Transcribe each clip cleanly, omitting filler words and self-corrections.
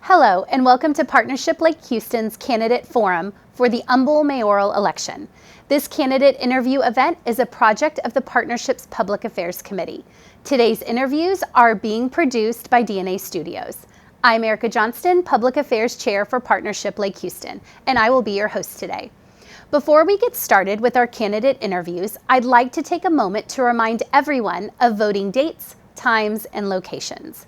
Hello, and welcome to Partnership Lake Houston's Candidate Forum for the Humble Mayoral election. This candidate interview event is a project of the Partnership's Public Affairs Committee. Today's interviews are being produced by DNA Studios. I'm Erica Johnston, Public Affairs Chair for Partnership Lake Houston, and I will be your host today. Before we get started with our candidate interviews, I'd like to take a moment to remind everyone of voting dates, times, and locations.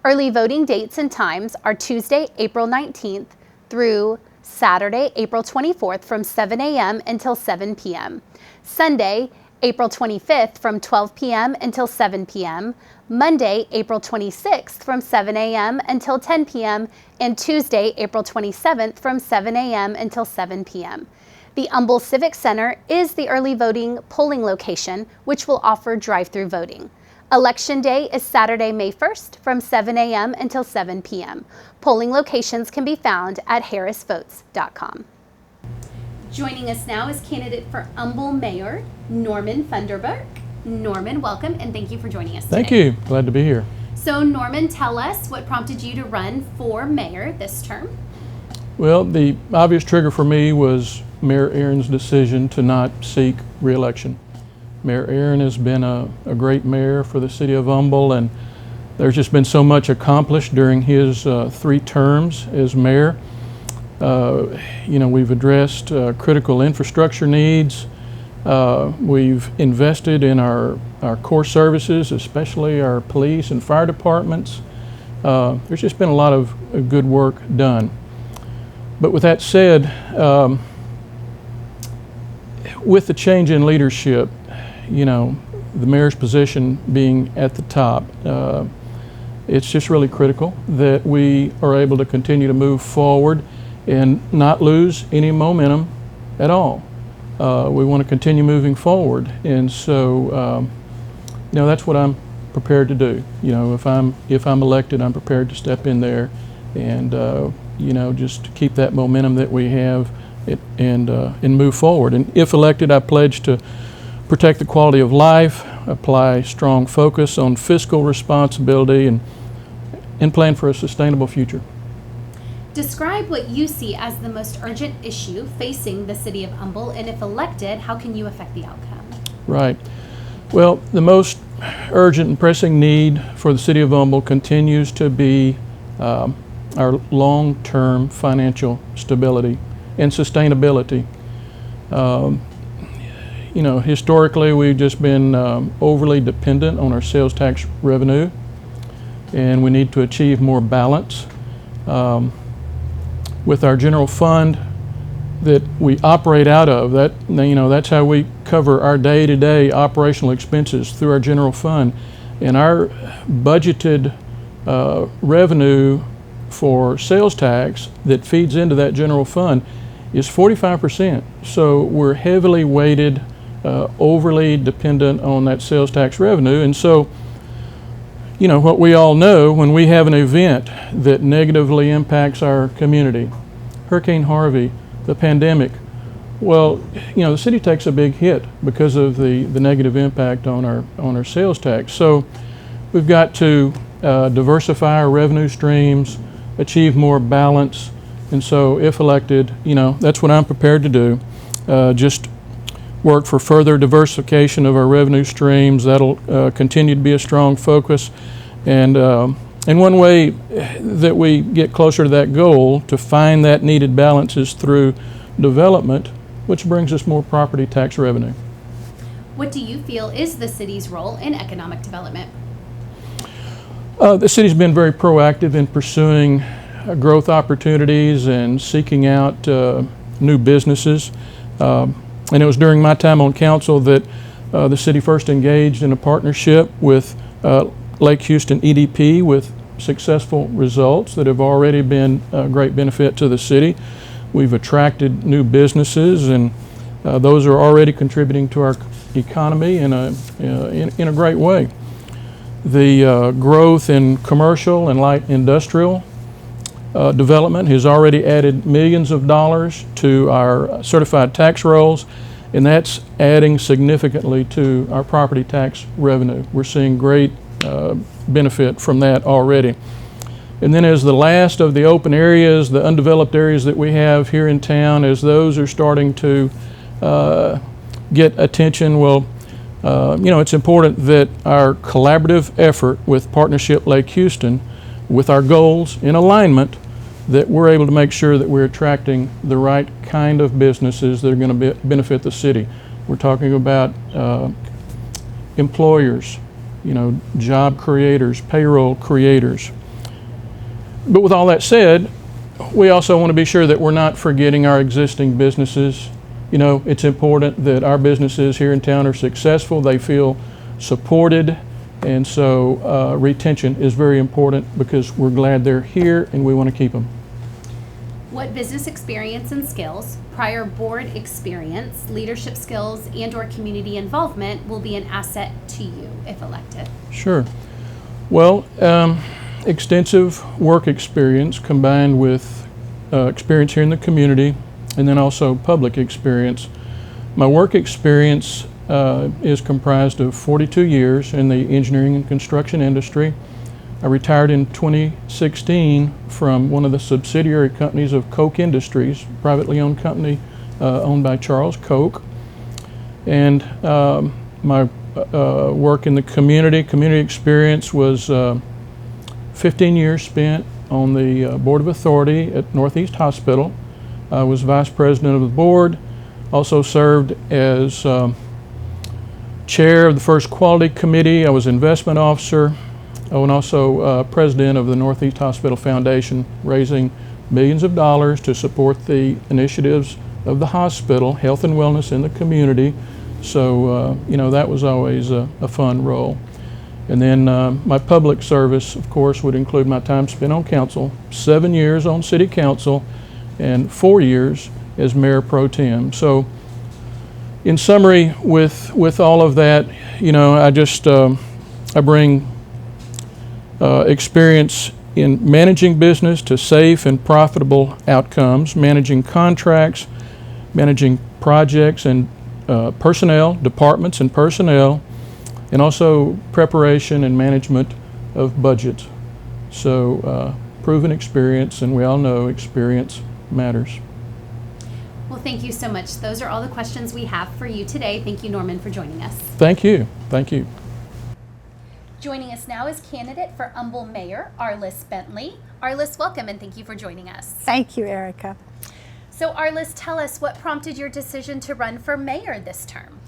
Early voting dates and times are Tuesday, April 19th through Saturday, April 24th from 7 a.m. until 7 p.m. Sunday, April 25th from 12 p.m. until 7 p.m. Monday, April 26th from 7 a.m. until 10 p.m. and Tuesday, April 27th from 7 a.m. until 7 p.m. The Humble Civic Center is the early voting polling location, which will offer drive-through voting. Election Day is Saturday, May 1st from 7 a.m. until 7 p.m. Polling locations can be found at harrisvotes.com. Joining us now is candidate for Humble Mayor, Norman Funderburk. Norman, welcome, and thank you for joining us today. Thank you. Glad to be here. So, Norman, tell us what prompted you to run for mayor this term? Well, the obvious trigger for me was Mayor Aaron's decision to not seek re-election. Mayor Aaron has been a great mayor for the city of Humble, and there's just been so much accomplished during his 3 terms as mayor. We've addressed critical infrastructure needs. We've invested in our core services, especially our police and fire departments. There's just been a lot of good work done. But with that said, with the change in leadership, the mayor's position being at the top, it's just really critical that we are able to continue to move forward and not lose any momentum at all. We want to continue moving forward, and so that's what I'm prepared to do. If I'm elected, I'm prepared to step in there and just keep that momentum that we have and move forward. And if elected, I pledge to protect the quality of life, apply strong focus on fiscal responsibility, and plan for a sustainable future. Describe what you see as the most urgent issue facing the city of Humble, and if elected, how can you affect the outcome? Right. Well, the most urgent and pressing need for the city of Humble continues to be our long-term financial stability and sustainability. Historically, we've just been overly dependent on our sales tax revenue, and we need to achieve more balance. With our general fund that we operate out of, that's how we cover our day-to-day operational expenses, through our general fund. And our budgeted revenue for sales tax that feeds into that general fund is 45%. So we're heavily weighted, overly dependent on that sales tax revenue. And so, what we all know, when we have an event that negatively impacts our community, Hurricane Harvey, the pandemic, well, the city takes a big hit because of the negative impact on our sales tax. So we've got to diversify our revenue streams, achieve more balance. And so if elected, that's what I'm prepared to do. Just work for further diversification of our revenue streams. That'll continue to be a strong focus. And one way that we get closer to that goal, to find that needed balance, is through development, which brings us more property tax revenue. What do you feel is the city's role in economic development? The city's been very proactive in pursuing growth opportunities and seeking out new businesses. And it was during my time on council that the city first engaged in a partnership with Lake Houston EDP, with successful results that have already been a great benefit to the city. We've attracted new businesses, and those are already contributing to our economy in a great way. The growth in commercial and light industrial development has already added millions of dollars to our certified tax rolls, and that's adding significantly to our property tax revenue. We're seeing great benefit from that already. And then as the last of the open areas, the undeveloped areas that we have here in town, as those are starting to get attention, well, it's important that our collaborative effort with Partnership Lake Houston, with our goals in alignment, that we're able to make sure that we're attracting the right kind of businesses that are going to benefit the city. We're talking about employers, job creators, payroll creators. But with all that said, we also want to be sure that we're not forgetting our existing businesses. It's important that our businesses here in town are successful, they feel supported, and so retention is very important because we're glad they're here and we want to keep them. What business experience and skills, prior board experience, leadership skills, and/or community involvement will be an asset to you if elected? Sure. Well, extensive work experience combined with experience here in the community, and then also public experience. My work experience is comprised of 42 years in the engineering and construction industry. I retired in 2016 from one of the subsidiary companies of Koch Industries, privately owned company owned by Charles Koch. And my work in the community experience was 15 years spent on the Board of Authority at Northeast Hospital. I was vice president of the board, also served as chair of the First Quality Committee. I was investment officer, and also president of the Northeast Hospital Foundation, raising millions of dollars to support the initiatives of the hospital, health and wellness in the community. So, that was always a fun role. And then my public service, of course, would include my time spent on council, 7 years on city council, and 4 years as mayor pro tem. So in summary, with all of that, I bring experience in managing business to safe and profitable outcomes, managing contracts, managing projects and personnel, departments and personnel, and also preparation and management of budgets. So proven experience, and we all know experience matters. Well, thank you so much. Those are all the questions we have for you today. Thank you, Norman, for joining us. Thank you. Thank you. Joining us now is candidate for Humble Mayor, Arliss Bentley. Arliss, welcome, and thank you for joining us. Thank you, Erica. So Arliss, tell us what prompted your decision to run for mayor this term?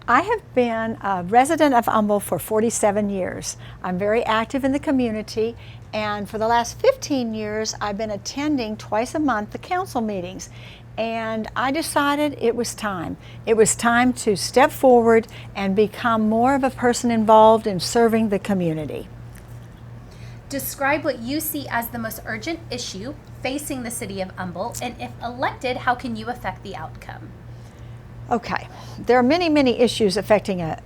I have been a resident of Humble for 47 years. I'm very active in the community, and for the last 15 years I've been attending twice a month the council meetings, and I decided it was time. It was time to step forward and become more of a person involved in serving the community. Describe what you see as the most urgent issue facing the city of Humble, and if elected, how can you affect the outcome? Okay, there are many, many issues affecting the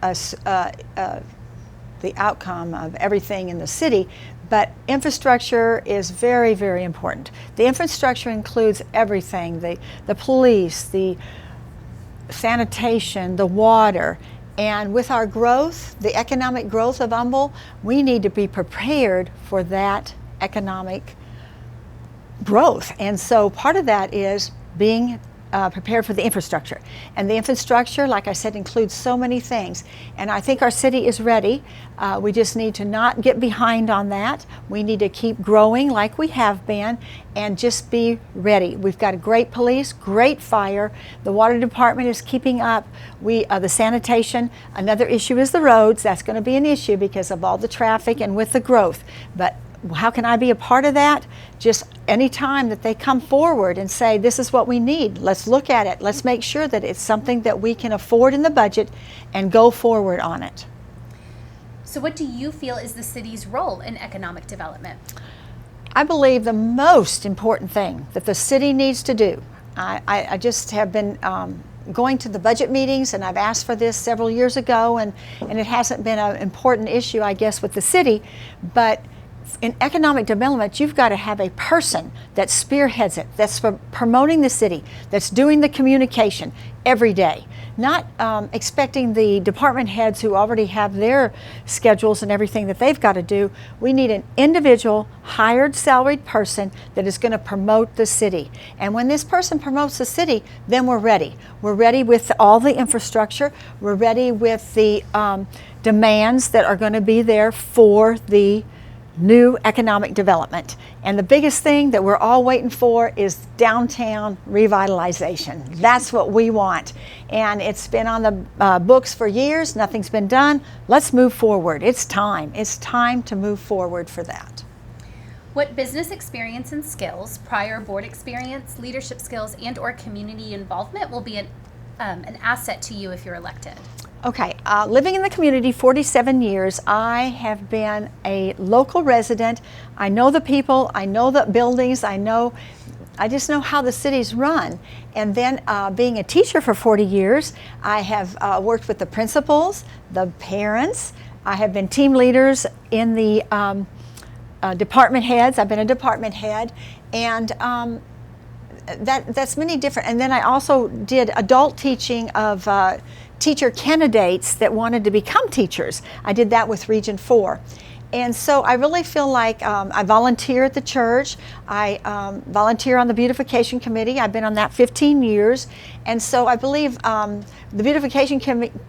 outcome of everything in the city, but infrastructure is very, very important. The infrastructure includes everything, the police, the sanitation, the water, and with our growth, the economic growth of Humble, we need to be prepared for that economic growth. And so part of that is being prepared for the infrastructure. And the infrastructure, like I said, includes so many things. And I think our city is ready. We just need to not get behind on that. We need to keep growing like we have been and just be ready. We've got a great police, great fire. The water department is keeping up. The sanitation, another issue is the roads. That's going to be an issue because of all the traffic and with the growth. But how can I be a part of that? Just any time that they come forward and say, this is what we need, let's look at it. Let's make sure that it's something that we can afford in the budget and go forward on it. So what do you feel is the city's role in economic development? I believe the most important thing that the city needs to do, I just have been going to the budget meetings, and I've asked for this several years ago, and it hasn't been an important issue, I guess, with the city, but in economic development, you've got to have a person that spearheads it, that's promoting the city, that's doing the communication every day. Not expecting the department heads who already have their schedules and everything that they've got to do. We need an individual, hired, salaried person that is going to promote the city. And when this person promotes the city, then we're ready. We're ready with all the infrastructure. We're ready with the demands that are going to be there for the new economic development. And the biggest thing that we're all waiting for is downtown revitalization. That's what we want. And it's been on the books for years. Nothing's been done. Let's move forward. It's time. It's time to move forward for that. What business experience and skills, prior board experience, leadership skills, and/or community involvement will be an asset to you if you're elected? Okay, living in the community 47 years, I have been a local resident. I know the people, I know the buildings, I just know how the city's run. And then being a teacher for 40 years, I have worked with the principals, the parents. I have been team leaders in the department heads. I've been a department head, and that's many different. And then I also did adult teaching of teacher candidates that wanted to become teachers. I did that with Region 4. And so I really feel like I volunteer at the church. I volunteer on the beautification committee. I've been on that 15 years. And so I believe the beautification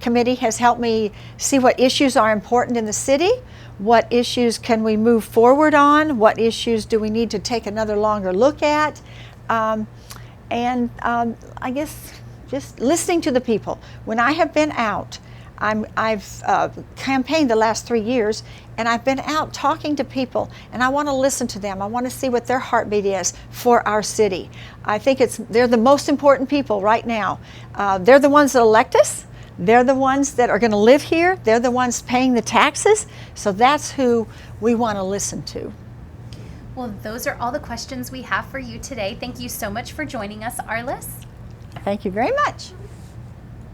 committee has helped me see what issues are important in the city, what issues can we move forward on, what issues do we need to take another longer look at. And I guess just listening to the people. When I have been out, I've campaigned the last 3 years, and I've been out talking to people, and I want to listen to them. I want to see what their heartbeat is for our city. I think they're the most important people right now. They're the ones that elect us. They're the ones that are going to live here. They're the ones paying the taxes. So that's who we want to listen to. Well, those are all the questions we have for you today. Thank you so much for joining us, Arliss. Thank you very much.